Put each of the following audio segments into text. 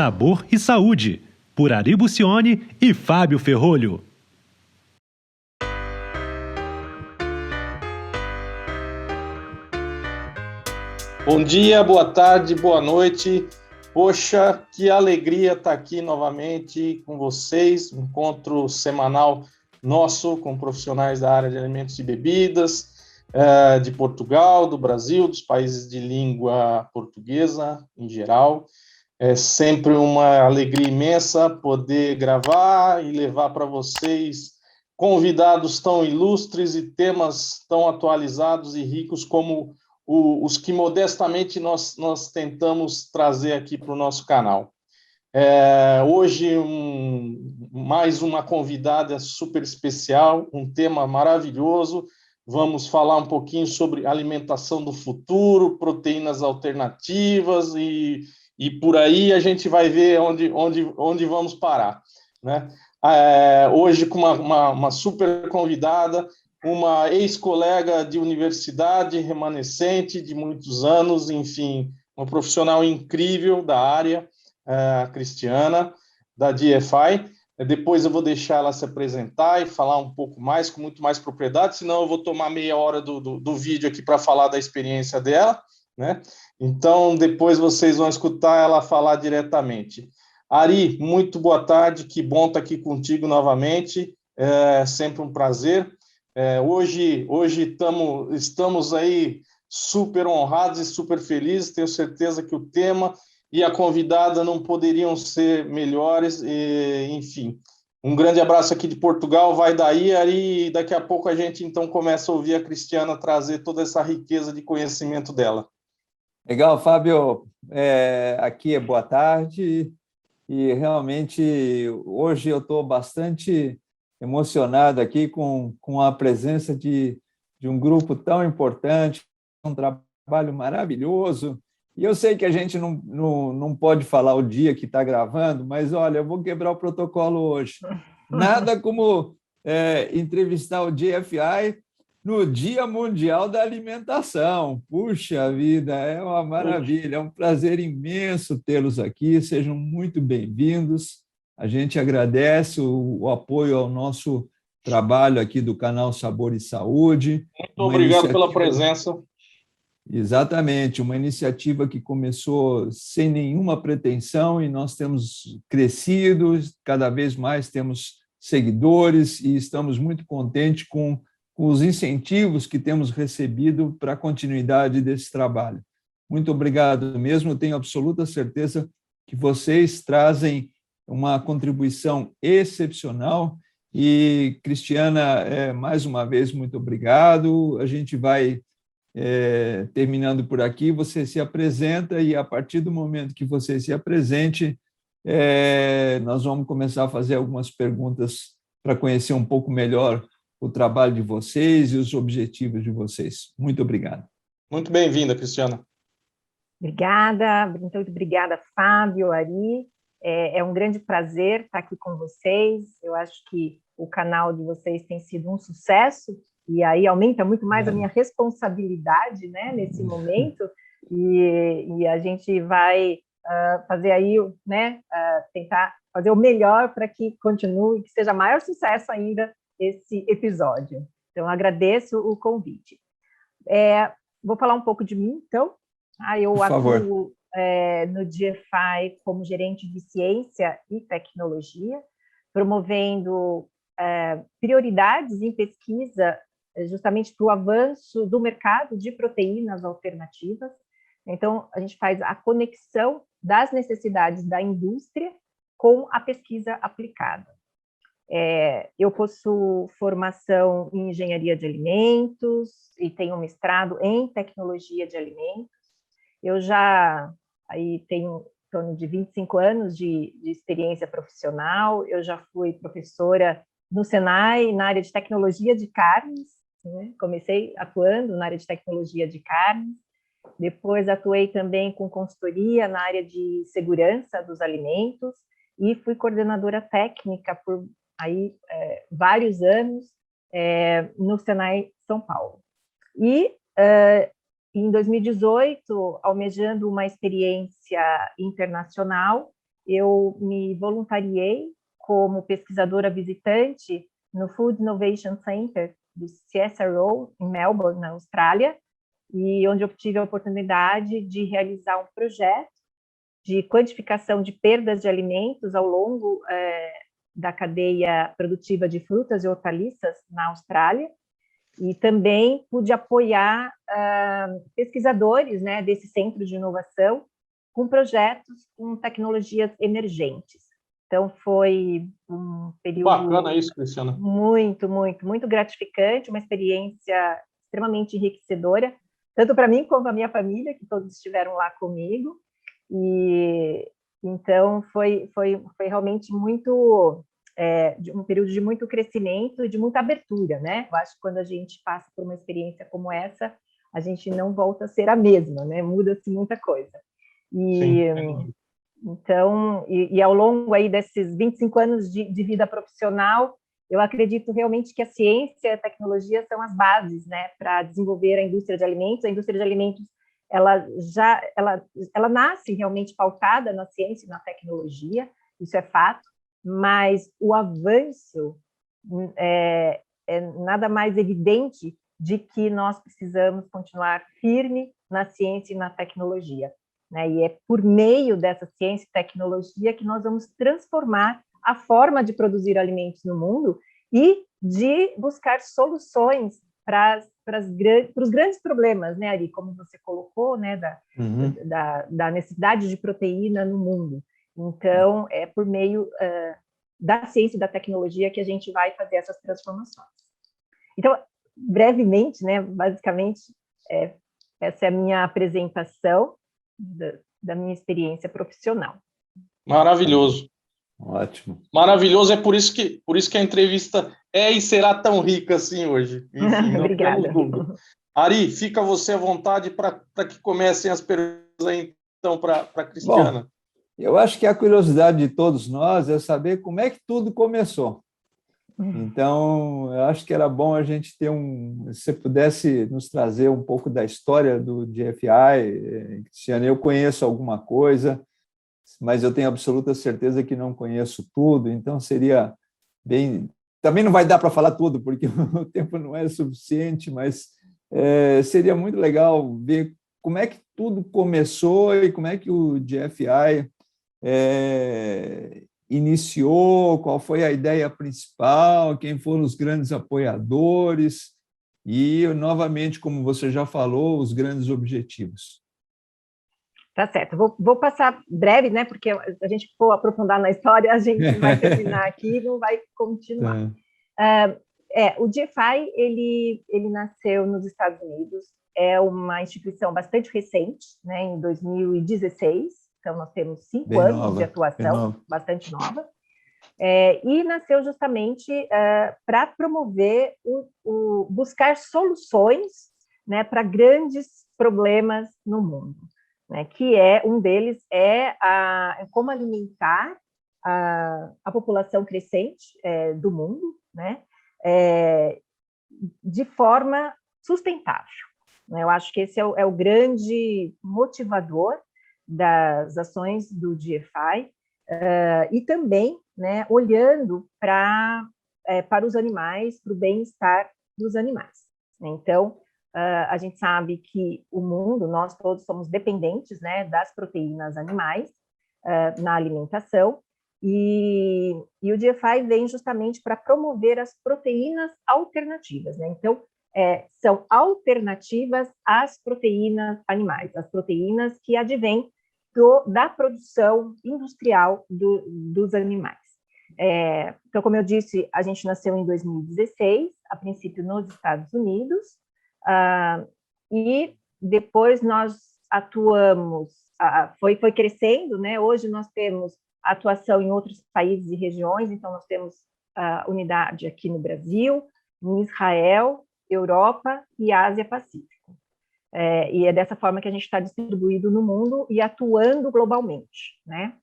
Sabor e Saúde, por Ari Bucione e Fábio Ferrolho. Bom dia, boa tarde, boa noite. Poxa, que alegria estar aqui novamente com vocês. Encontro semanal nosso com profissionais da área de alimentos e bebidas, de Portugal, do Brasil, dos países de língua portuguesa em geral. É sempre uma alegria imensa poder gravar e levar para vocês convidados tão ilustres e temas tão atualizados e ricos como os que modestamente nós tentamos trazer aqui para o nosso canal. Hoje, mais uma convidada super especial, um tema maravilhoso. Vamos falar um pouquinho sobre alimentação do futuro, proteínas alternativas e por aí a gente vai ver onde vamos parar, né? Hoje, com uma super convidada, uma ex-colega de universidade, remanescente de muitos anos, enfim, uma profissional incrível da área, a Cristiana, da DFI. Depois eu vou deixar ela se apresentar e falar um pouco mais, com muito mais propriedade, senão eu vou tomar meia hora do vídeo aqui para falar da experiência dela, né? Então, depois vocês vão escutar ela falar diretamente. Ari, muito boa tarde, que bom estar aqui contigo novamente, é sempre um prazer. Hoje estamos aí super honrados e super felizes, tenho certeza que o tema e a convidada não poderiam ser melhores, enfim. Um grande abraço aqui de Portugal, vai daí, Ari, e daqui a pouco a gente então começa a ouvir a Cristiana trazer toda essa riqueza de conhecimento dela. Legal, Fábio, aqui é boa tarde e realmente hoje eu estou bastante emocionado aqui com a presença de um grupo tão importante, um trabalho maravilhoso. E eu sei que a gente não pode falar o dia que está gravando, mas, olha, eu vou quebrar o protocolo hoje. Nada como entrevistar o GFI no Dia Mundial da Alimentação. Puxa vida, é uma maravilha, é um prazer imenso tê-los aqui. Sejam muito bem-vindos. A gente agradece o apoio ao nosso trabalho aqui do canal Sabor e Saúde. Muito obrigado pela presença. Exatamente, uma iniciativa que começou sem nenhuma pretensão e nós temos crescido, cada vez mais temos seguidores e estamos muito contentes com os incentivos que temos recebido para a continuidade desse trabalho. Muito obrigado mesmo, eu tenho absoluta certeza que vocês trazem uma contribuição excepcional e, Cristiana, mais uma vez, muito obrigado. A gente vai terminando por aqui, você se apresenta e, a partir do momento que você se apresente, nós vamos começar a fazer algumas perguntas para conhecer um pouco melhor o trabalho de vocês e os objetivos de vocês. Muito obrigado. Muito bem-vinda, Cristiana. Obrigada, muito obrigada, Fábio, Ari. É um grande prazer estar aqui com vocês. Eu acho que o canal de vocês tem sido um sucesso e aí aumenta muito mais a minha responsabilidade, né, nesse momento, e a gente vai fazer aí, né, tentar fazer o melhor para que continue, que seja maior sucesso ainda esse episódio. Então, agradeço o convite. Vou falar um pouco de mim, então. Eu atuo no GFI como gerente de ciência e tecnologia, promovendo prioridades em pesquisa justamente para o avanço do mercado de proteínas alternativas. Então, a gente faz a conexão das necessidades da indústria com a pesquisa aplicada. Eu possuo formação em engenharia de alimentos e tenho um mestrado em tecnologia de alimentos. Eu já tenho em torno de 25 anos de experiência profissional. Eu já fui professora no Senai, na área de tecnologia de carnes, né? Comecei atuando na área de tecnologia de carnes, depois atuei também com consultoria na área de segurança dos alimentos e fui coordenadora técnica por vários anos no Senai São Paulo. E em 2018, almejando uma experiência internacional, eu me voluntariei como pesquisadora visitante no Food Innovation Center do CSIRO, em Melbourne, na Austrália, e onde eu tive a oportunidade de realizar um projeto de quantificação de perdas de alimentos ao longo da cadeia produtiva de frutas e hortaliças na Austrália, e também pude apoiar pesquisadores, né, desse centro de inovação com projetos com tecnologias emergentes. Então, foi um período Bacana isso, Cristiana. muito, muito, muito gratificante, uma experiência extremamente enriquecedora, tanto para mim como para a minha família, que todos estiveram lá comigo. E então foi realmente muito um período de muito crescimento e de muita abertura, né? Eu acho que quando a gente passa por uma experiência como essa, a gente não volta a ser a mesma, né? Muda-se muita coisa. E sim. Então, ao longo aí desses 25 anos de vida profissional, eu acredito realmente que a ciência e a tecnologia são as bases, né, para desenvolver a indústria de alimentos. A indústria de alimentos, ela nasce realmente pautada na ciência e na tecnologia, isso é fato, mas o avanço é nada mais evidente de que nós precisamos continuar firme na ciência e na tecnologia, né? E é por meio dessa ciência e tecnologia que nós vamos transformar a forma de produzir alimentos no mundo e de buscar soluções para os grandes problemas, né, Ari, como você colocou, né, da necessidade de proteína no mundo. Então, é por meio da ciência e da tecnologia que a gente vai fazer essas transformações. Então, brevemente, né, basicamente, essa é a minha apresentação da minha experiência profissional. Maravilhoso. Ótimo. Maravilhoso, é por isso que a entrevista é e será tão rica assim hoje. Enfim, não temos dúvida. Ari, fica você à vontade para que comecem as perguntas aí, então, para a Cristiana. Bom, eu acho que a curiosidade de todos nós é saber como é que tudo começou. Então, eu acho que era bom a gente ter se você pudesse nos trazer um pouco da história do GFI. Cristiana, eu conheço alguma coisa, mas eu tenho absoluta certeza que não conheço tudo, então seria bem... Também não vai dar para falar tudo, porque o tempo não é suficiente, mas seria muito legal ver como é que tudo começou e como é que o GFI iniciou, qual foi a ideia principal, quem foram os grandes apoiadores e, novamente, como você já falou, os grandes objetivos. Tá certo. Vou passar breve, né? Porque a gente for aprofundar na história, a gente vai terminar aqui e não vai continuar. O GFI, ele nasceu nos Estados Unidos, é uma instituição bastante recente, né? Em 2016, então nós temos 5 anos de atuação, bastante nova, e nasceu justamente para promover buscar soluções, né, para grandes problemas no mundo, né, que um deles é como alimentar a população crescente do mundo, né, de forma sustentável. Eu acho que esse é o grande motivador das ações do GFI, e também, né, olhando para os animais, para o bem-estar dos animais. Então, a gente sabe que o mundo, nós todos somos dependentes, né, das proteínas animais na alimentação, e o GFI vem justamente para promover as proteínas alternativas, né? Então, são alternativas às proteínas animais, as proteínas que advêm da produção industrial dos animais. Então, como eu disse, a gente nasceu em 2016, a princípio nos Estados Unidos, e depois nós atuamos, foi crescendo, né? Hoje nós temos atuação em outros países e regiões, então nós temos unidade aqui no Brasil, em Israel, Europa e Ásia-Pacífico. E é dessa forma que a gente está distribuído no mundo e atuando globalmente, né?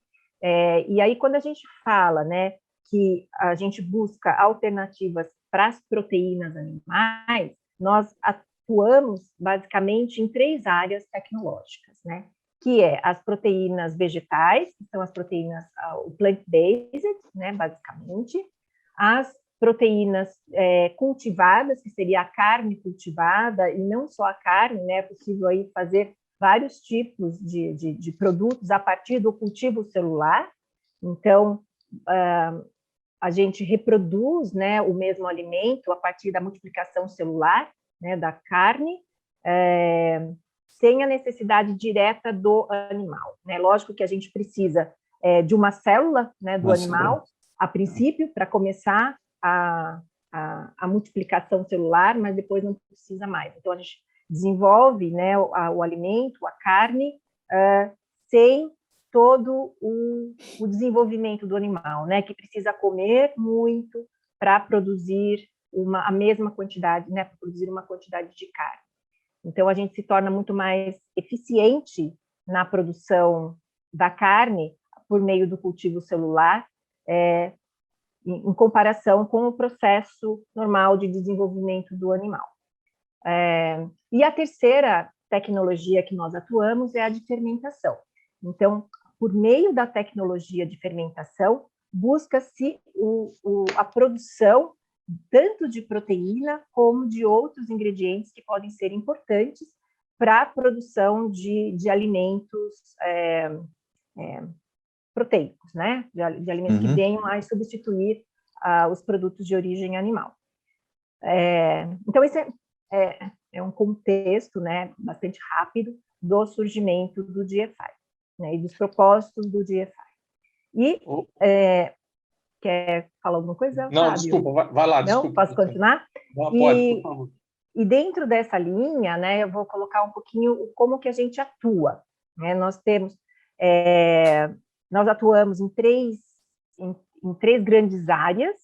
E aí, quando a gente fala, né, que a gente busca alternativas para as proteínas animais, nós atuamos basicamente em 3 áreas tecnológicas, né? que é as proteínas vegetais, que são as proteínas o plant-based, né, basicamente, as proteínas cultivadas, que seria a carne cultivada, e não só a carne, né, é possível aí fazer vários tipos de produtos a partir do cultivo celular. Então, a gente reproduz, né, o mesmo alimento a partir da multiplicação celular, né, da carne, sem a necessidade direta do animal, né? Lógico que a gente precisa de uma célula, né, do animal, a princípio, para começar a multiplicação celular, mas depois não precisa mais. Então, a gente desenvolve, né, o alimento, a carne, sem todo o desenvolvimento do animal, né, que precisa comer muito para produzir a mesma quantidade, né, para produzir uma quantidade de carne. Então, a gente se torna muito mais eficiente na produção da carne por meio do cultivo celular, em comparação com o processo normal de desenvolvimento do animal. E a terceira tecnologia que nós atuamos é a de fermentação. Então, por meio da tecnologia de fermentação, busca-se a produção tanto de proteína como de outros ingredientes que podem ser importantes para a produção de alimentos proteicos, né? De alimentos que venham a substituir os produtos de origem animal. Então, esse é um contexto, né, bastante rápido do surgimento do GFI, né, e dos propósitos do GFI. E quer falar alguma coisa, Não, Fábio? desculpa, vai lá, desculpa. Não, posso continuar? Não, pode, por favor. E dentro dessa linha, né, eu vou colocar um pouquinho como que a gente atua, né? Nós atuamos em três grandes áreas,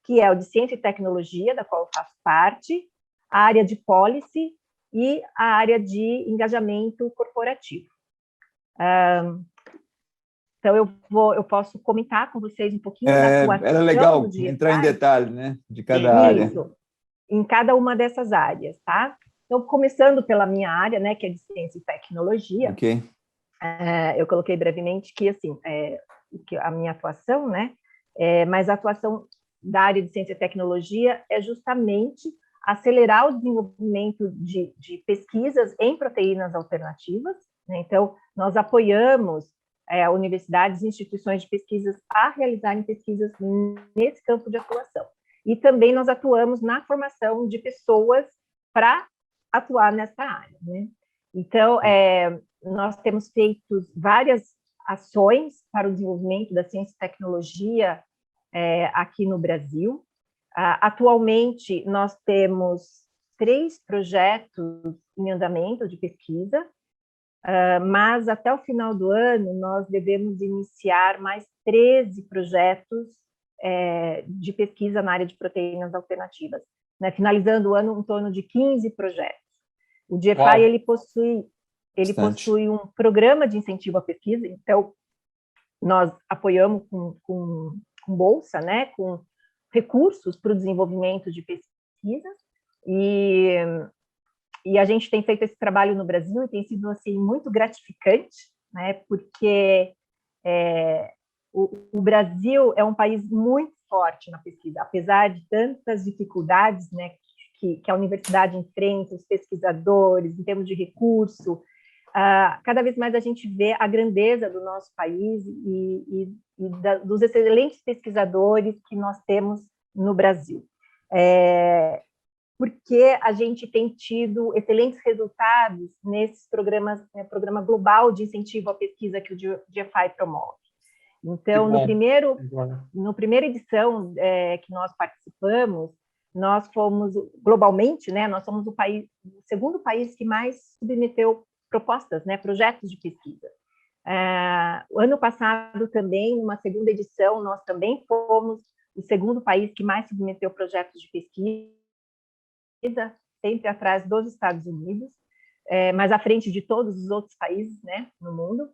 que é o de ciência e tecnologia, da qual eu faço parte, a área de policy e a área de engajamento corporativo. Então, eu posso comentar com vocês um pouquinho da atuação. Era legal entrar em detalhe, né, de cada área. Isso, em cada uma dessas áreas, tá? Então, começando pela minha área, né, que é de ciência e tecnologia, Ok. Eu coloquei brevemente que, assim, a minha atuação, né, mas a atuação da área de ciência e tecnologia é justamente acelerar o desenvolvimento de pesquisas em proteínas alternativas, né? Então, nós apoiamos universidades e instituições de pesquisas a realizarem pesquisas nesse campo de atuação. E também nós atuamos na formação de pessoas para atuar nessa área, né? Então, nós temos feito várias ações para o desenvolvimento da ciência e tecnologia aqui no Brasil. Atualmente, nós temos 3 projetos em andamento de pesquisa, mas até o final do ano nós devemos iniciar mais 13 projetos de pesquisa na área de proteínas alternativas, né? Finalizando o ano em torno de 15 projetos. O GFI ele possui um programa de incentivo à pesquisa, então nós apoiamos com bolsa, né, com recursos para o desenvolvimento de pesquisas, e a gente tem feito esse trabalho no Brasil e tem sido assim muito gratificante, né, porque o Brasil é um país muito forte na pesquisa, apesar de tantas dificuldades, né, que a universidade enfrenta, os pesquisadores, em termos de recurso. Cada vez mais a gente vê a grandeza do nosso país e dos excelentes pesquisadores que nós temos no Brasil. Porque a gente tem tido excelentes resultados nesses programas, programa global de incentivo à pesquisa que o GFI promove. Então, no primeira edição que nós participamos, nós fomos, globalmente, né, nós somos o segundo país que mais submeteu propostas, né, projetos de pesquisa. O ano passado também, numa segunda edição, nós também fomos o segundo país que mais submeteu projetos de pesquisa, sempre atrás dos Estados Unidos, mas à frente de todos os outros países, né, no mundo.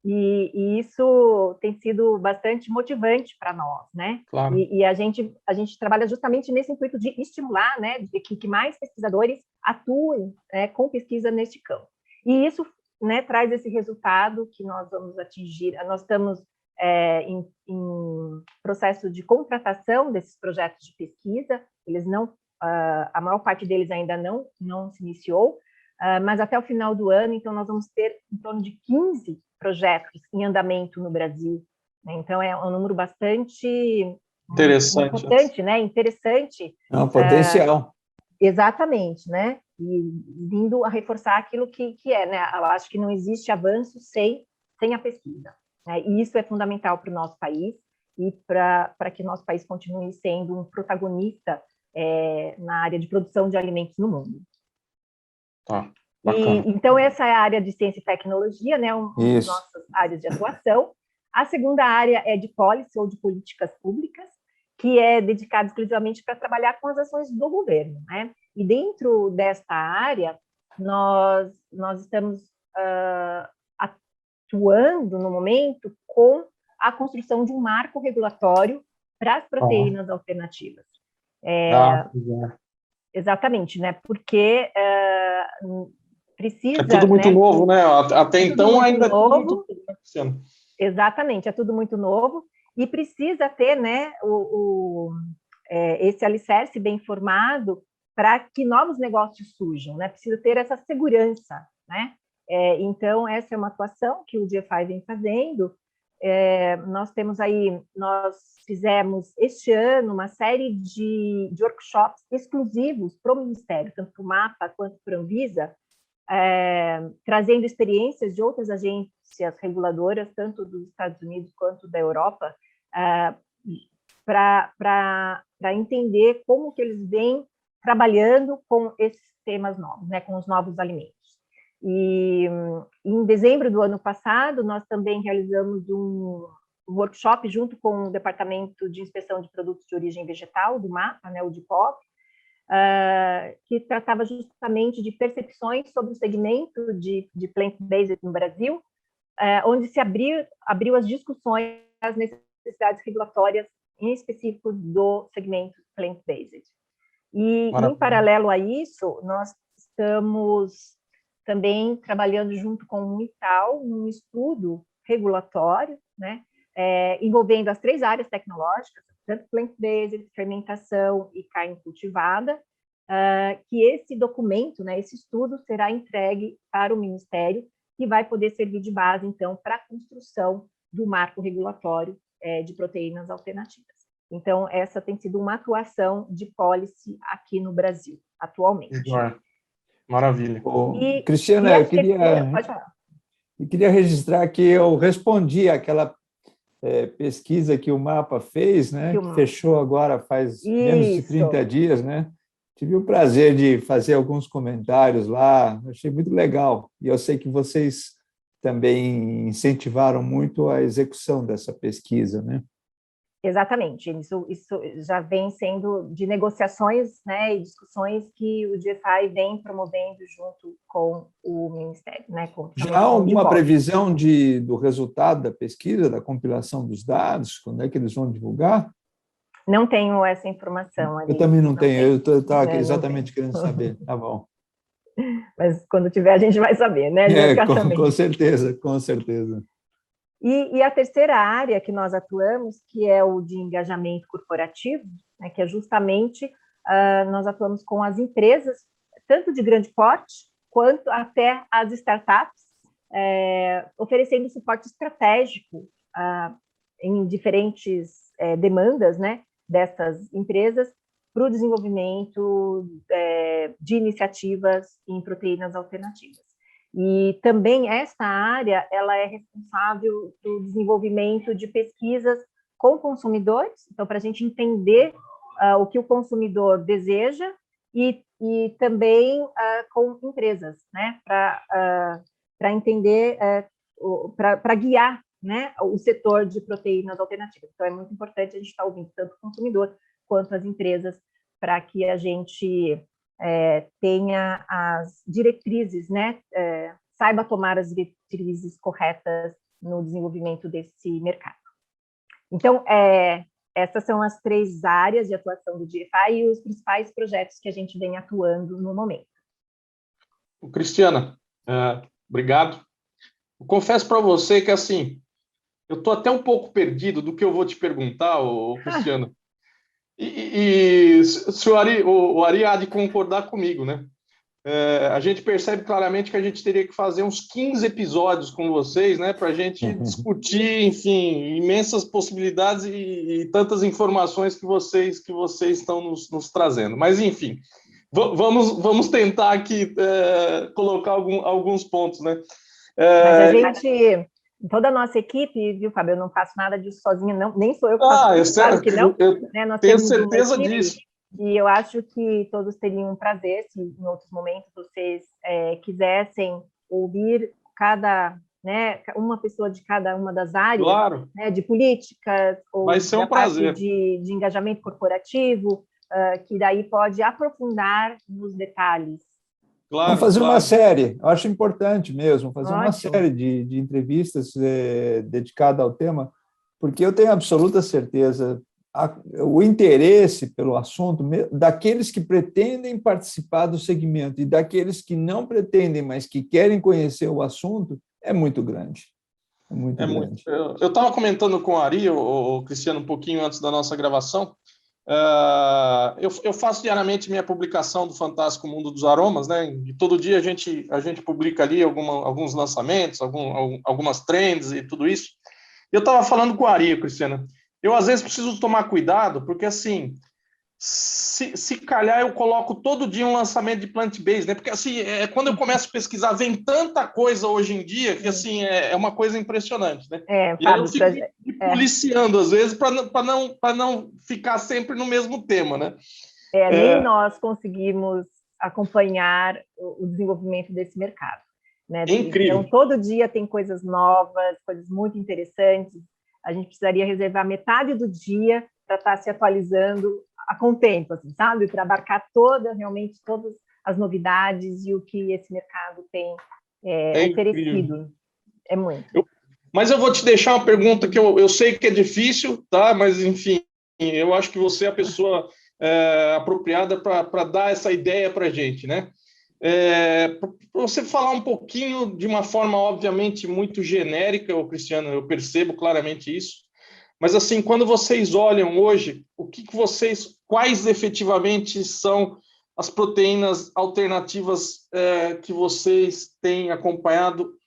E isso tem sido bastante motivante para nós, né? Claro. E a gente trabalha justamente nesse intuito de estimular, né, de que mais pesquisadores atuem com pesquisa neste campo. E isso né, traz esse resultado que nós vamos atingir. Nós estamos em processo de contratação desses projetos de pesquisa, eles não, a maior parte deles ainda não se iniciou, mas até o final do ano, então, nós vamos ter em torno de 15 projetos em andamento no Brasil, né? Então, é um número bastante importante, né? Interessante. É um potencial. Exatamente, né? E vindo a reforçar aquilo que é, né? Eu acho que não existe avanço sem a pesquisa, né? E isso é fundamental para o nosso país e para que o nosso país continue sendo um protagonista na área de produção de alimentos no mundo. Tá, bacana. Então, essa é a área de ciência e tecnologia, né? Uma das nossas áreas de atuação. A segunda área é de policy, ou de políticas públicas, que é dedicada exclusivamente para trabalhar com as ações do governo, né? E dentro desta área, nós estamos atuando, no momento, com a construção de um marco regulatório para as proteínas alternativas. Exatamente, né? Porque precisa... É tudo muito novo, né? Até então ainda é tudo muito novo. Exatamente, é tudo muito novo e precisa ter, né, esse alicerce bem formado para que novos negócios surjam, né? Precisa ter essa segurança, né? Então, essa é uma atuação que o GFI vem fazendo. Nós fizemos este ano uma série de workshops exclusivos para o Ministério, tanto para o MAPA quanto para a Anvisa, trazendo experiências de outras agências reguladoras, tanto dos Estados Unidos quanto da Europa, para entender como que eles vêm trabalhando com esses temas novos, né, com os novos alimentos. E em dezembro do ano passado, nós também realizamos um workshop junto com o Departamento de Inspeção de Produtos de Origem Vegetal, do MAPA, né, o DIPOP, que tratava justamente de percepções sobre o segmento de plant-based no Brasil, onde se abriu as discussões das necessidades regulatórias, em específico do segmento plant-based. E, em paralelo a isso, nós estamos também trabalhando junto com o MITAL, num estudo regulatório, né, envolvendo as 3 áreas tecnológicas, tanto plant-based, fermentação e carne cultivada, que esse documento, né, esse estudo será entregue para o Ministério, que vai poder servir de base, então, para a construção do marco regulatório de proteínas alternativas. Então, essa tem sido uma atuação de policy aqui no Brasil, atualmente. Maravilha. Cristiana, eu queria registrar que eu respondi àquela pesquisa que o MAPA fez, né, que fechou agora faz menos de 30 dias, né? Tive o prazer de fazer alguns comentários lá, achei muito legal. E eu sei que vocês também incentivaram muito a execução dessa pesquisa, né? Exatamente, isso já vem sendo de negociações, né, e discussões que o GFI vem promovendo junto com o Ministério, né? Já há alguma previsão do resultado da pesquisa, da compilação dos dados? Quando é que eles vão divulgar? Não tenho essa informação ali. Eu também não tenho, eu estava exatamente querendo saber. Tá bom. Mas quando tiver, a gente vai saber, né? Com certeza, com certeza. E a terceira área que nós atuamos, que é o de engajamento corporativo, né, que é justamente, nós atuamos com as empresas, tanto de grande porte, quanto até as startups, oferecendo suporte estratégico em diferentes demandas, né, dessas empresas para o desenvolvimento de iniciativas em proteínas alternativas. E também esta área, ela é responsável pelo desenvolvimento de pesquisas com consumidores, então, para a gente entender o que o consumidor deseja e também com empresas, né, para entender, para guiar, né, o setor de proteínas alternativas. Então, é muito importante a gente estar ouvindo tanto o consumidor quanto as empresas para que a gente tenha as diretrizes, né, saiba tomar as diretrizes corretas no desenvolvimento desse mercado. Então, essas são as 3 áreas de atuação do GFI e os principais projetos que a gente vem atuando no momento. Cristiana, obrigado Eu confesso para você que, assim, eu estou até um pouco perdido do que eu vou te perguntar, Cristiano. E se o Ari há de concordar comigo, né? A gente percebe claramente que a gente teria que fazer uns 15 episódios com vocês, né, para a gente discutir, enfim, imensas possibilidades e tantas informações que vocês estão nos trazendo. Mas, enfim, vamos tentar aqui colocar alguns pontos, né? Mas a gente, toda a nossa equipe, viu, Fábio, eu não faço nada disso sozinha, não, nem sou eu que faço isso, claro que não. Né? Nós tenho temos certeza uma equipe, disso. e eu acho que todos teriam um prazer se em outros momentos vocês quisessem ouvir uma pessoa de cada uma das áreas, claro, né, de políticas, ou vai ser um prazer. Parte de engajamento corporativo, que daí pode aprofundar nos detalhes. Claro, vamos fazer uma série, eu acho importante mesmo, fazer Ótimo. Uma série de entrevistas dedicada ao tema, porque eu tenho absoluta certeza o interesse pelo assunto daqueles que pretendem participar do segmento e daqueles que não pretendem, mas que querem conhecer o assunto, é muito grande. É muito grande. Eu estava comentando com o Ari, o Cristiano, um pouquinho antes da nossa gravação. Eu faço diariamente minha publicação do Fantástico Mundo dos Aromas, né? E todo dia a gente publica ali alguns lançamentos, algumas trends e tudo isso. Eu estava falando com o Ari, Cristiano. Eu, às vezes, preciso tomar cuidado, porque, assim, se calhar eu coloco todo dia um lançamento de plant-based, né? Porque, assim, quando eu começo a pesquisar, vem tanta coisa hoje em dia que, assim, é uma coisa impressionante, né? E aí eu fico me policiando, às vezes, para não ficar sempre no mesmo tema, né? Nem nós conseguimos acompanhar o desenvolvimento desse mercado, né? É incrível. Então, todo dia tem coisas novas, coisas muito interessantes. A gente precisaria reservar metade do dia para estar se atualizando a contento, assim, sabe? Para abarcar realmente todas as novidades e o que esse mercado tem oferecido. É muito. Mas eu vou te deixar uma pergunta que eu sei que é difícil, tá? Mas, enfim, eu acho que você é a pessoa apropriada para dar essa ideia para a gente, né? Para você falar um pouquinho de uma forma, obviamente, muito genérica, Cristiano, eu percebo claramente isso, mas, assim, quando vocês olham hoje, quais efetivamente são as proteínas alternativas que vocês têm acompanhado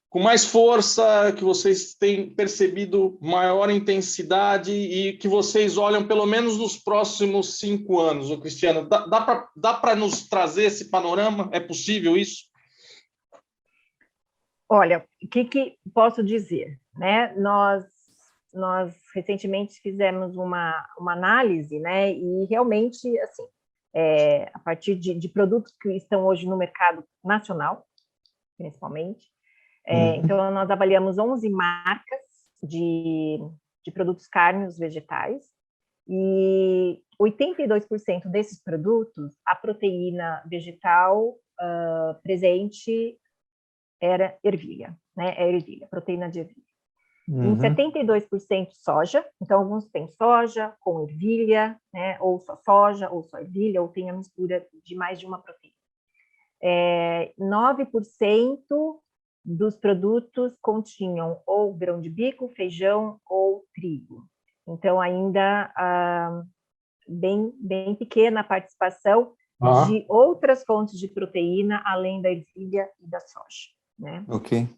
com mais força, que vocês têm percebido maior intensidade e que vocês olham pelo menos nos próximos 5 anos, Cristiano? Dá para nos trazer esse panorama? É possível isso? Olha, o que posso dizer, né? Nós recentemente fizemos uma análise, né? E realmente, assim, a partir de produtos que estão hoje no mercado nacional, principalmente. Então, nós avaliamos 11 marcas de produtos cárneos vegetais e 82% desses produtos, a proteína vegetal presente era ervilha, né? É ervilha, proteína de ervilha. Em 72% soja, então alguns têm soja com ervilha, né? Ou só soja, ou só ervilha, ou tem a mistura de mais de uma proteína. 9% dos produtos continham ou grão de bico, feijão ou trigo. Então, ainda bem pequena a participação de outras fontes de proteína, além da ervilha e da soja, né? Ok.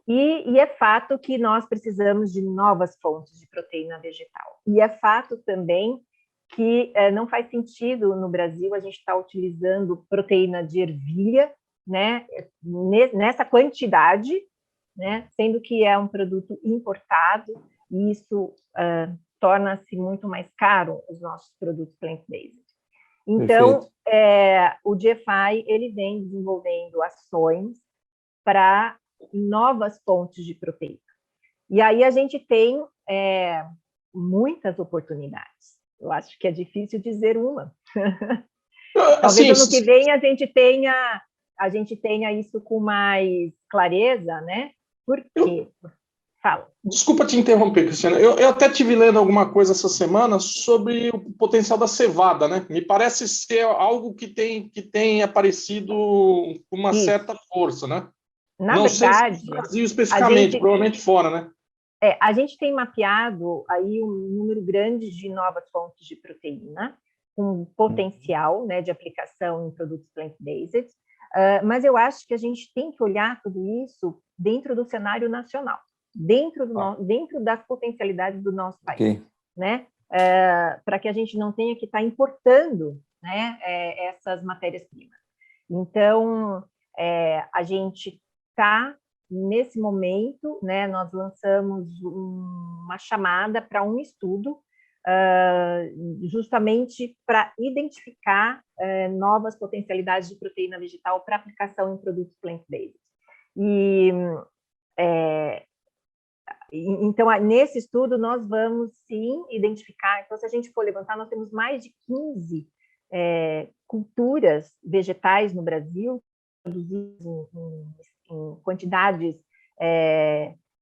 E é fato que nós precisamos de novas fontes de proteína vegetal. E é fato também que não faz sentido no Brasil a gente estar utilizando proteína de ervilha, né, nessa quantidade, né, sendo que é um produto importado, e isso torna-se muito mais caro os nossos produtos plant-based. Então, o GFI ele vem desenvolvendo ações para novas fontes de proteína. E aí a gente tem muitas oportunidades. Eu acho que é difícil dizer uma. Talvez ano que vem a gente tenha isso com mais clareza, né? Por quê? Fala. Desculpa te interromper, Cristiana. Eu até estive lendo alguma coisa essa semana sobre o potencial da cevada, né? Me parece ser algo que tem aparecido com uma certa força, né? Na Não verdade, sei se no Brasil especificamente, provavelmente fora, né? A gente tem mapeado aí um número grande de novas fontes de proteína, com potencial, né, de aplicação em produtos plant-based, mas eu acho que a gente tem que olhar tudo isso dentro do cenário nacional, dentro das potencialidades do nosso país, né? Para que a gente não tenha que estar importando, né, essas matérias-primas. Então, a gente está nesse momento, né, nós lançamos uma chamada para um estudo justamente para identificar novas potencialidades de proteína vegetal para aplicação em produtos plant-based. Então, nesse estudo, nós vamos, sim, identificar. Então, se a gente for levantar, nós temos mais de 15 culturas vegetais no Brasil, produzidas em quantidades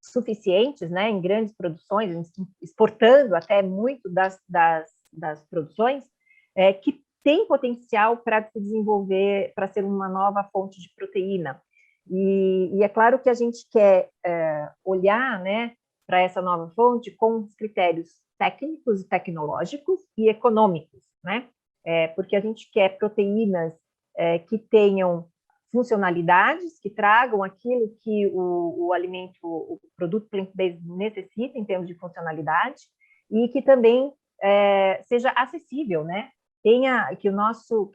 suficientes, né, em grandes produções, exportando até muito das produções, que tem potencial para se desenvolver, para ser uma nova fonte de proteína. E é claro que a gente quer olhar, né, para essa nova fonte com os critérios técnicos e tecnológicos e econômicos, né? Porque a gente quer proteínas que tenham funcionalidades, que tragam aquilo que o alimento, o produto plant-based necessita em termos de funcionalidade, e que também seja acessível, né? Que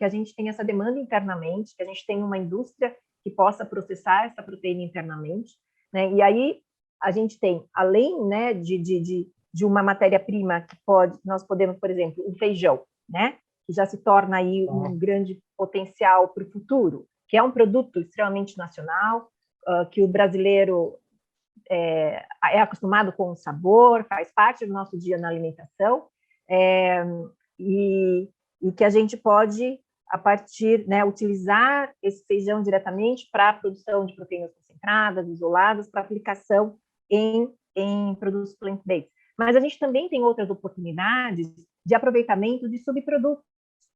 a gente tenha essa demanda internamente, que a gente tenha uma indústria que possa processar essa proteína internamente, né? E aí a gente tem, além, né, de uma matéria-prima que nós podemos, por exemplo, o feijão, né? Que já se torna aí um grande potencial para o futuro, que é um produto extremamente nacional, que o brasileiro é acostumado com o sabor, faz parte do nosso dia na alimentação, e que a gente pode, a partir, né, utilizar esse feijão diretamente para a produção de proteínas concentradas, isoladas, para aplicação em produtos plant-based. Mas a gente também tem outras oportunidades de aproveitamento de subprodutos,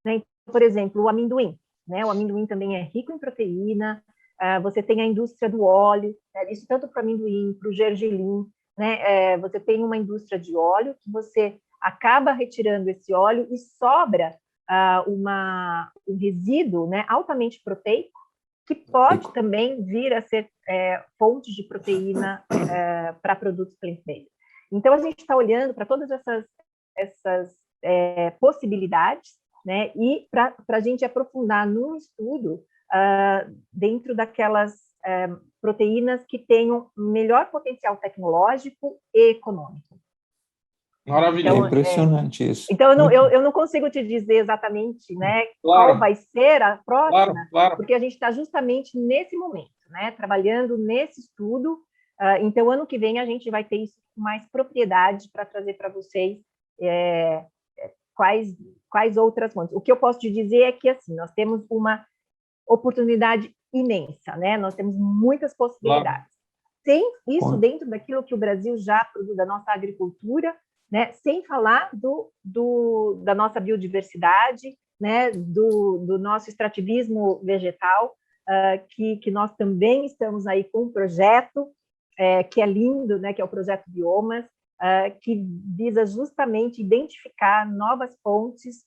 né? Por exemplo, o amendoim, né? O amendoim também é rico em proteína. Você tem a indústria do óleo, né? Isso tanto para o amendoim, para o gergelim, né? Você tem uma indústria de óleo que você acaba retirando esse óleo e sobra um resíduo, né, altamente proteico, que pode também vir a ser fonte de proteína para produtos plant-based. Então, a gente está olhando para todas essas possibilidades, né, e para a gente aprofundar no estudo dentro daquelas proteínas que tenham melhor potencial tecnológico e econômico. Maravilhoso. Então, é impressionante isso. Então, eu não consigo te dizer exatamente, né, qual vai ser a próxima, porque a gente está justamente nesse momento, né, trabalhando nesse estudo. Então, ano que vem, a gente vai ter isso com mais propriedade para trazer para vocês quais outras fontes. O que eu posso te dizer é que, assim, nós temos uma oportunidade imensa, né? Nós temos muitas possibilidades. Sem isso, dentro daquilo que o Brasil já produz, da nossa agricultura, né? Sem falar da nossa biodiversidade, né? do nosso extrativismo vegetal, que nós também estamos aí com um projeto que é lindo, né? Que é o Projeto Biomas, que visa justamente identificar novas fontes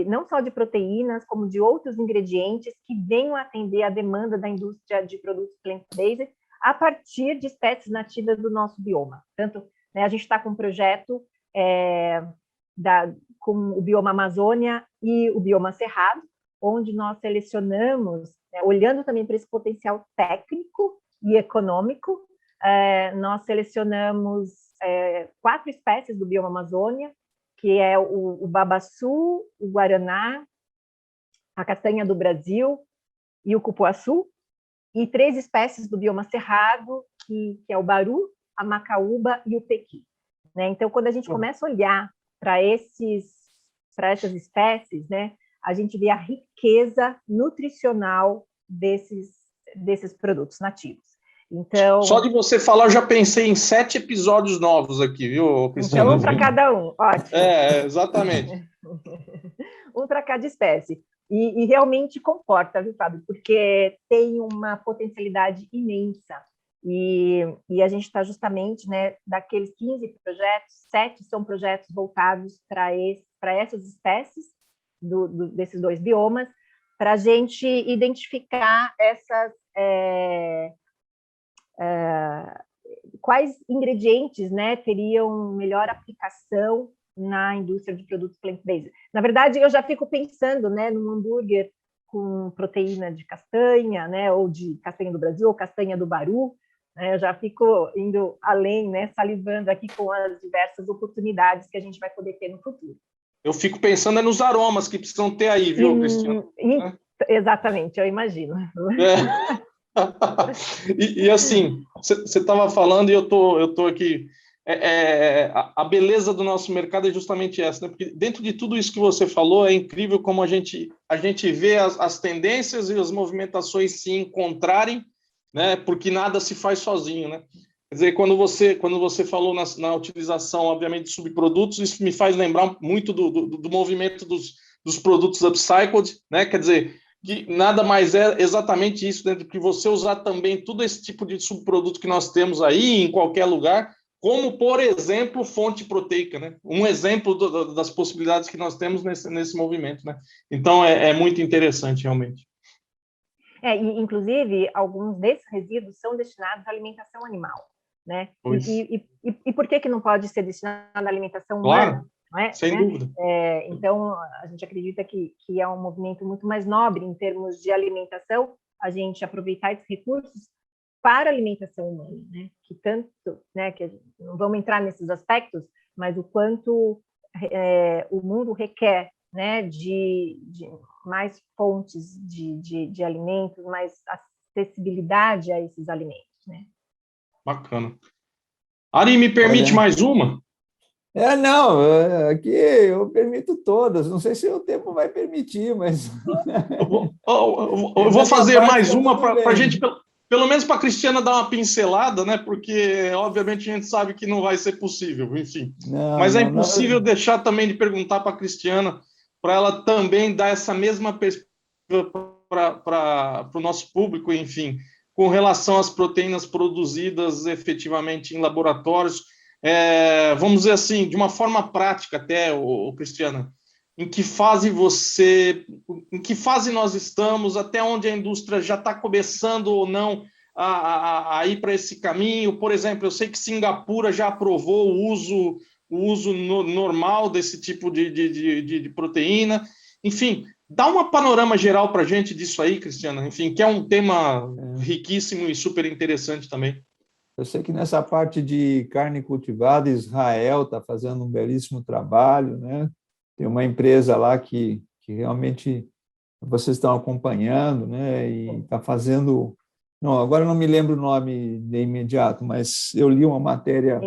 não só de proteínas, como de outros ingredientes que venham atender à demanda da indústria de produtos plant-based a partir de espécies nativas do nosso bioma. Tanto, né, a gente está com um projeto com o bioma Amazônia e o bioma Cerrado, onde nós selecionamos, olhando também para esse potencial técnico e econômico, nós selecionamos 4 espécies do bioma Amazônia, que é o babaçu, o guaraná, a castanha do Brasil e o cupuaçu, e 3 espécies do bioma Cerrado, que é o baru, a macaúba e o pequi. Né? Então, quando a gente começa a olhar para essas espécies, né, a gente vê a riqueza nutricional desses produtos nativos. Então, só de você falar, eu já pensei em 7 episódios novos aqui, viu, Cristiana? Então, um para cada um, ótimo. Exatamente. Um para cada espécie. E realmente comporta, viu, Fábio? Porque tem uma potencialidade imensa. E a gente está justamente, né, daqueles 15 projetos, 7 são projetos voltados para essas espécies desses 2 biomas, para a gente identificar quais ingredientes, né, teriam melhor aplicação na indústria de produtos plant-based. Na verdade, eu já fico pensando, né, num hambúrguer com proteína de castanha, né, ou de castanha do Brasil, ou castanha do Baru, né, eu já fico indo além, né, salivando aqui com as diversas oportunidades que a gente vai poder ter no futuro. Eu fico pensando nos aromas que precisam ter aí, viu, Cristina? Exatamente, eu imagino. E assim, você estava falando e eu tô aqui. A beleza do nosso mercado é justamente essa, né? Porque dentro de tudo isso que você falou, é incrível como a gente vê as tendências e as movimentações se encontrarem, né? Porque nada se faz sozinho, né? Quer dizer, quando você falou na utilização, obviamente, de subprodutos, isso me faz lembrar muito do movimento dos produtos upcycled, né? Quer dizer, que nada mais é exatamente isso, né? Do que você usar também todo esse tipo de subproduto que nós temos aí em qualquer lugar, como, por exemplo, fonte proteica, né? Um exemplo das possibilidades que nós temos nesse movimento, né? Então, é muito interessante, realmente. Inclusive, alguns desses resíduos são destinados à alimentação animal, né? E por que não pode ser destinado à alimentação humana? Claro, Não é? sem dúvida. Então, a gente acredita que é um movimento muito mais nobre em termos de alimentação, a gente aproveitar esses recursos para a alimentação humana, né? Que tanto, né? Que não vamos entrar nesses aspectos, mas o quanto o mundo requer, né? De mais fontes de alimentos, mais acessibilidade a esses alimentos, né? Bacana. Ari, me permite mais uma? Não, aqui eu permito todas. Não sei se o tempo vai permitir, mas. Eu vou fazer mais uma para a gente, pelo menos para a Cristiana dar uma pincelada, né? Porque, obviamente, a gente sabe que não vai ser possível, enfim. Mas é impossível deixar também de perguntar para a Cristiana, para ela também dar essa mesma perspectiva para o nosso público, enfim, com relação às proteínas produzidas efetivamente em laboratórios. Vamos dizer assim, de uma forma prática até, Cristiana, em que fase nós estamos, até onde a indústria já está começando ou não a ir para esse caminho? Por exemplo, eu sei que Singapura já aprovou o uso normal desse tipo de proteína. Enfim, dá um panorama geral para a gente disso aí, Cristiana, enfim, que é um tema riquíssimo e super interessante também. Eu sei que nessa parte de carne cultivada, Israel está fazendo um belíssimo trabalho, né? Tem uma empresa lá que realmente vocês estão acompanhando, né? E está fazendo... Não, agora não me lembro o nome de imediato, mas eu li uma matéria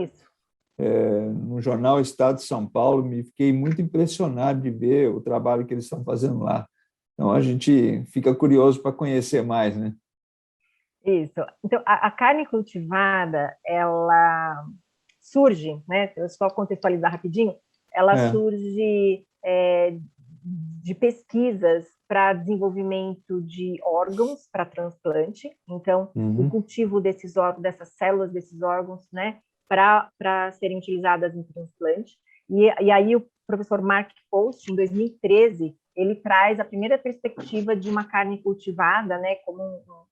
no jornal Estado de São Paulo, me fiquei muito impressionado de ver o trabalho que eles estão fazendo lá. Então, a gente fica curioso para conhecer mais, né? Isso. Então, a carne cultivada, ela surge, né? Eu só contextualizar rapidinho, ela surge de pesquisas para desenvolvimento de órgãos para transplante. Então, o cultivo desses órgãos, dessas células desses órgãos, né? Para serem utilizadas em transplante. E aí o professor Mark Post, em 2013, ele traz a primeira perspectiva de uma carne cultivada, né, como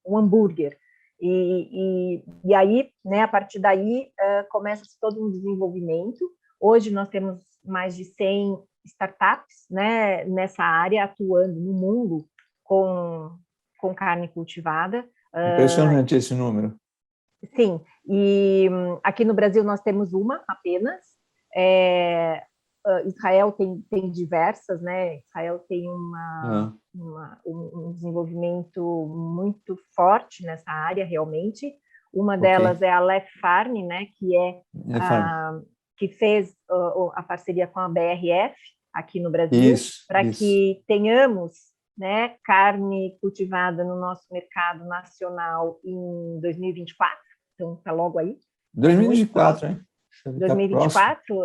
um hambúrguer. E aí, né, a partir daí, começa todo um desenvolvimento. Hoje nós temos mais de 100 startups, né, nessa área, atuando no mundo com carne cultivada. Impressionante esse número. Sim, e aqui no Brasil nós temos uma apenas. Israel tem diversas, né? Israel tem um desenvolvimento muito forte nessa área, realmente. Uma delas é a Lef Farm, né? Que fez a parceria com a BRF aqui no Brasil, para que tenhamos, né, carne cultivada no nosso mercado nacional em 2024. Então, está logo aí. 2024, né? 2024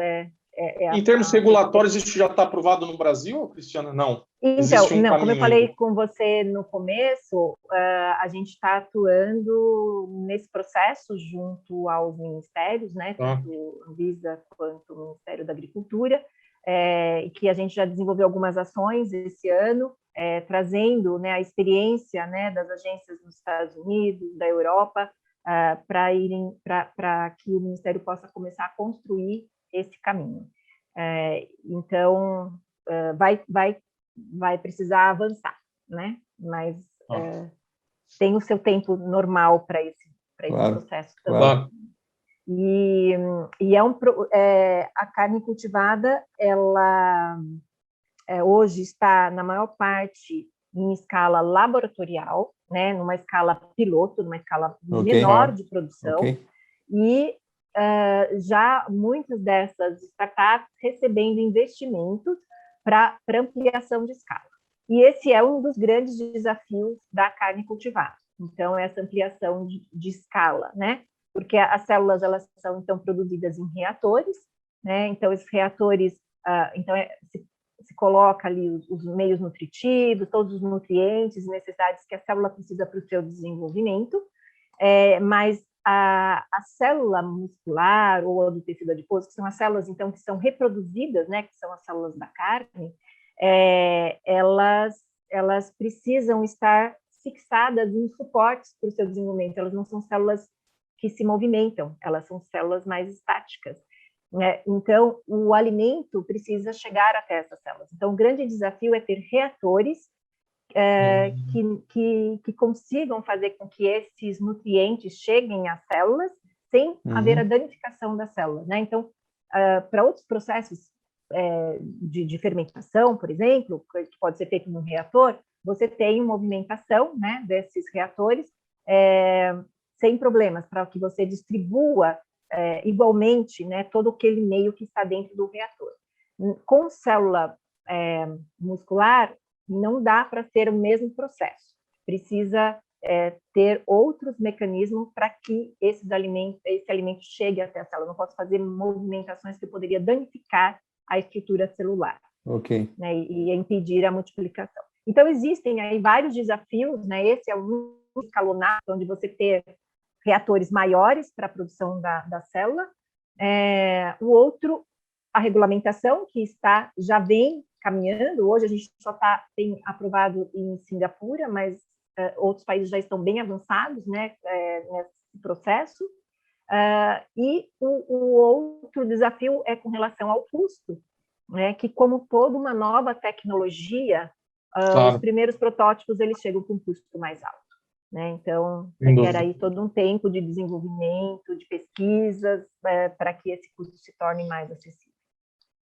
Em termos regulatórios, isso já está aprovado no Brasil, Cristiana? Não. Então, Existe um não, como eu caminho falei ainda. com você no começo, a gente está atuando nesse processo junto aos ministérios, né, Tá. tanto a Anvisa quanto o Ministério da Agricultura, e que a gente já desenvolveu algumas ações esse ano, trazendo, né, a experiência, né, das agências nos Estados Unidos, da Europa, para que o Ministério possa começar a construir esse caminho. Então, vai precisar avançar, né? Mas tem o seu tempo normal para esse Claro, processo também. claro. E a carne cultivada, ela hoje está, na maior parte, em escala laboratorial, né? Numa escala piloto, numa escala menor de produção, e já muitas dessas startups recebendo investimentos para ampliação de escala. E esse é um dos grandes desafios da carne cultivada. Então, essa ampliação de escala, né? Porque as células, elas são, então, produzidas em reatores, né? Então, esses reatores, se coloca ali os meios nutritivos, todos os nutrientes e necessidades que a célula precisa para o seu desenvolvimento, mas a célula muscular ou a do tecido adiposo, que são as células, então, que são reproduzidas, né, que são as células da carne, elas precisam estar fixadas em suportes para o seu desenvolvimento. Elas não são células que se movimentam, elas são células mais estáticas. Então, o alimento precisa chegar até essas células. Então, o grande desafio é ter reatores que consigam fazer com que esses nutrientes cheguem às células sem haver a danificação das células, né? Então, para outros processos de fermentação, por exemplo, que pode ser feito num reator, você tem movimentação, né, desses reatores sem problemas, para que você distribua igualmente, né, todo aquele meio que está dentro do reator. Com célula muscular, não dá para ter o mesmo processo. Precisa ter outros mecanismos para que esse alimento chegue até a célula. Não posso fazer movimentações que poderia danificar a estrutura celular, né, e impedir a multiplicação. Então, existem aí vários desafios, né? Esse é um escalonado, onde você ter reatores maiores para a produção da célula. O outro, a regulamentação, que já vem caminhando. Hoje a gente só tem aprovado em Singapura, mas outros países já estão bem avançados, né, nesse processo. E o outro desafio é com relação ao custo, né, que, como toda uma nova tecnologia, os primeiros protótipos eles chegam com um custo mais alto, né? Então, requer aí todo um tempo de desenvolvimento, de pesquisas, para que esse custo se torne mais acessível.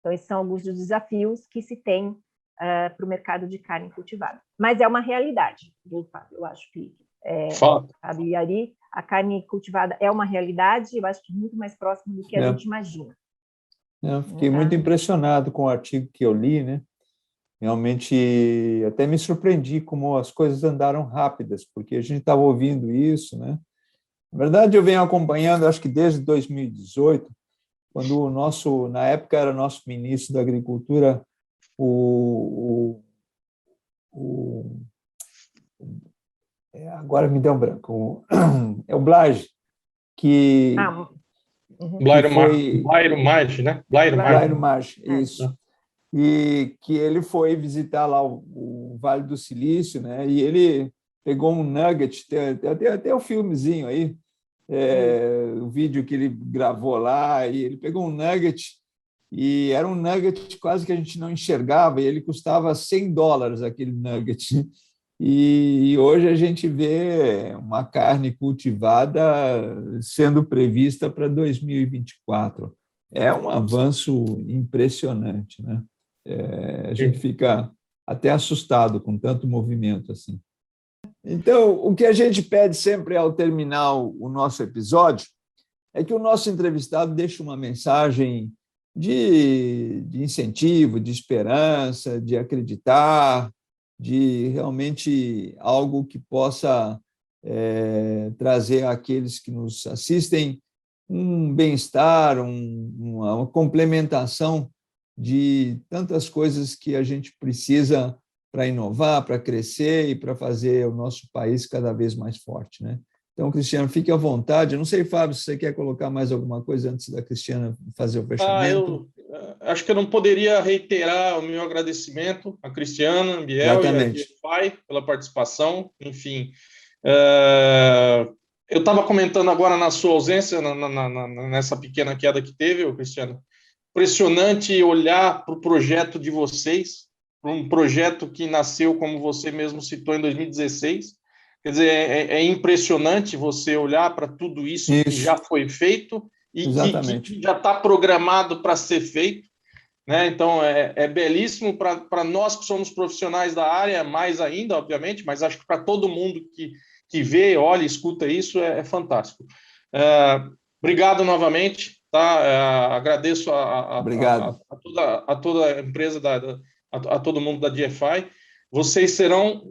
Então, esses são alguns dos desafios que se tem para o mercado de carne cultivada. Mas é uma realidade, viu, Fábio? Eu acho que, Fábio e Ari, a carne cultivada é uma realidade, eu acho que muito mais próximo do que a gente imagina. Eu fiquei muito impressionado com o artigo que eu li, né? Realmente, até me surpreendi como as coisas andaram rápidas, porque a gente estava ouvindo isso, né? Na verdade, eu venho acompanhando, acho que desde 2018, quando na época era nosso ministro da Agricultura, agora me deu um branco, é o Blage, que Blairo Maggi, né? Blairo Maggi, isso. E que ele foi visitar lá o Vale do Silício, né? E ele pegou um nugget, tem até o filmezinho aí, o vídeo que ele gravou lá, e ele pegou um nugget, e era um nugget quase que a gente não enxergava, e ele custava $100, aquele nugget. E hoje a gente vê uma carne cultivada sendo prevista para 2024. É um avanço impressionante, né? A gente fica até assustado com tanto movimento assim. Então, o que a gente pede sempre ao terminar o nosso episódio é que o nosso entrevistado deixe uma mensagem de incentivo, de esperança, de acreditar, de realmente algo que possa trazer àqueles que nos assistem um bem-estar, uma complementação de tantas coisas que a gente precisa para inovar, para crescer e para fazer o nosso país cada vez mais forte, né? Então, Cristiano, fique à vontade. Eu não sei, Fábio, se você quer colocar mais alguma coisa antes da Cristiana fazer o fechamento. Eu acho que eu não poderia reiterar o meu agradecimento à Cristiana, Biel Exatamente. e à GFI pela participação. Enfim, eu estava comentando agora na sua ausência, nessa pequena queda que teve, Cristiano. Impressionante olhar para o projeto de vocês, para um projeto que nasceu, como você mesmo citou, em 2016. Quer dizer, é impressionante você olhar para tudo isso que já foi feito e que já está programado para ser feito, né? Então, é belíssimo para nós que somos profissionais da área, mais ainda, obviamente, mas acho que para todo mundo que vê, olha, escuta isso, é fantástico. Obrigado novamente, tá? Agradeço a toda a empresa, a todo mundo da GFI. Vocês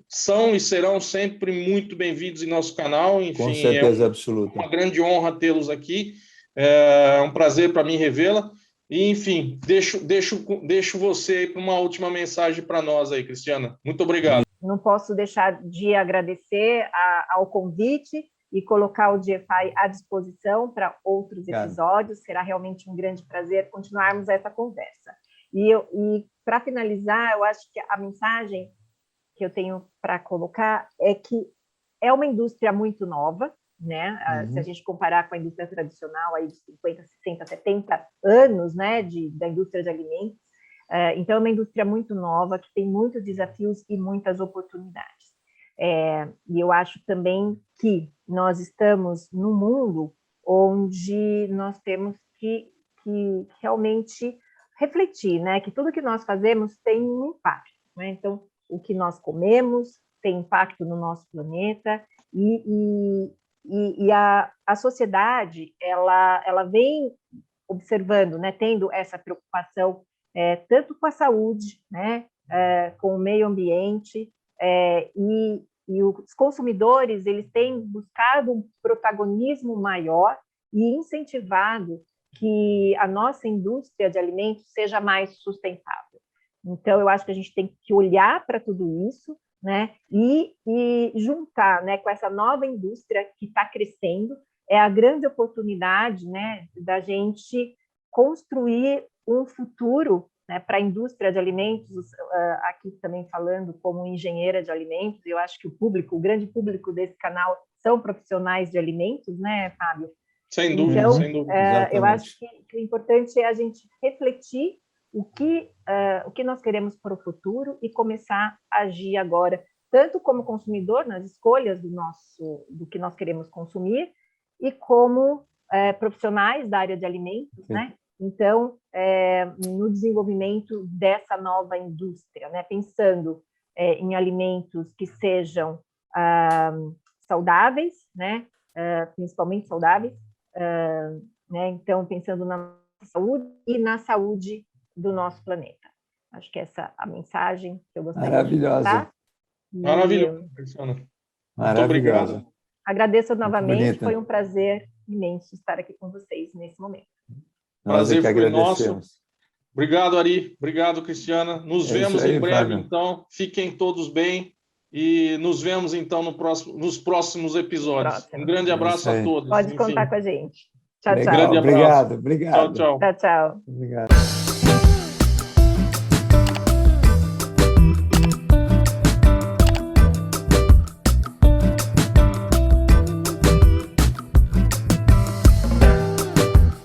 são e serão sempre muito bem-vindos em nosso canal. Enfim, com certeza absoluta. Uma grande honra tê-los aqui. É um prazer para mim revê-la. E, enfim, deixo você para uma última mensagem para nós aí, Cristiana. Muito obrigado. Não posso deixar de agradecer ao convite e colocar o GFI à disposição para outros episódios. Será realmente um grande prazer continuarmos essa conversa. E para finalizar, eu acho que a mensagem que eu tenho para colocar é que é uma indústria muito nova, né? Se a gente comparar com a indústria tradicional aí de 50, 60, 70 anos, né, da indústria de alimentos, então é uma indústria muito nova, que tem muitos desafios e muitas oportunidades. E eu acho também que nós estamos num mundo onde nós temos que realmente refletir, né, que tudo que nós fazemos tem um impacto, né? Então, o que nós comemos tem impacto no nosso planeta e a sociedade ela vem observando, né, tendo essa preocupação tanto com a saúde, né, com o meio ambiente, e os consumidores eles têm buscado um protagonismo maior e incentivado que a nossa indústria de alimentos seja mais sustentável. Então, eu acho que a gente tem que olhar para tudo isso, né, e juntar, né, com essa nova indústria que está crescendo, é a grande oportunidade, né, da gente construir um futuro, né, para a indústria de alimentos, aqui também falando como engenheira de alimentos. Eu acho que o grande público desse canal são profissionais de alimentos, né, Fábio? Sem dúvida, então, sem dúvida. Eu acho que o importante é a gente refletir o que nós queremos para o futuro e começar a agir agora, tanto como consumidor, nas escolhas do que nós queremos consumir, e como profissionais da área de alimentos, né? Então, no desenvolvimento dessa nova indústria, né? Pensando em alimentos que sejam saudáveis, né? Principalmente saudáveis, né? Então, pensando na saúde e na saúde do nosso planeta. Acho que essa é a mensagem que eu gostaria de passar. Maravilhoso, Cristiano. Muito obrigado. Agradeço novamente, foi um prazer imenso estar aqui com vocês nesse momento. Prazer foi nosso. Obrigado, Ari. Obrigado, Cristiana. Nos vemos em breve, então. Fiquem todos bem e nos vemos, então, nos próximos episódios. Um grande abraço a todos. Pode contar com a gente. Tchau, tchau. Legal, Grande abraço. Obrigado. Tchau, tchau. Tchau, tchau. Obrigado.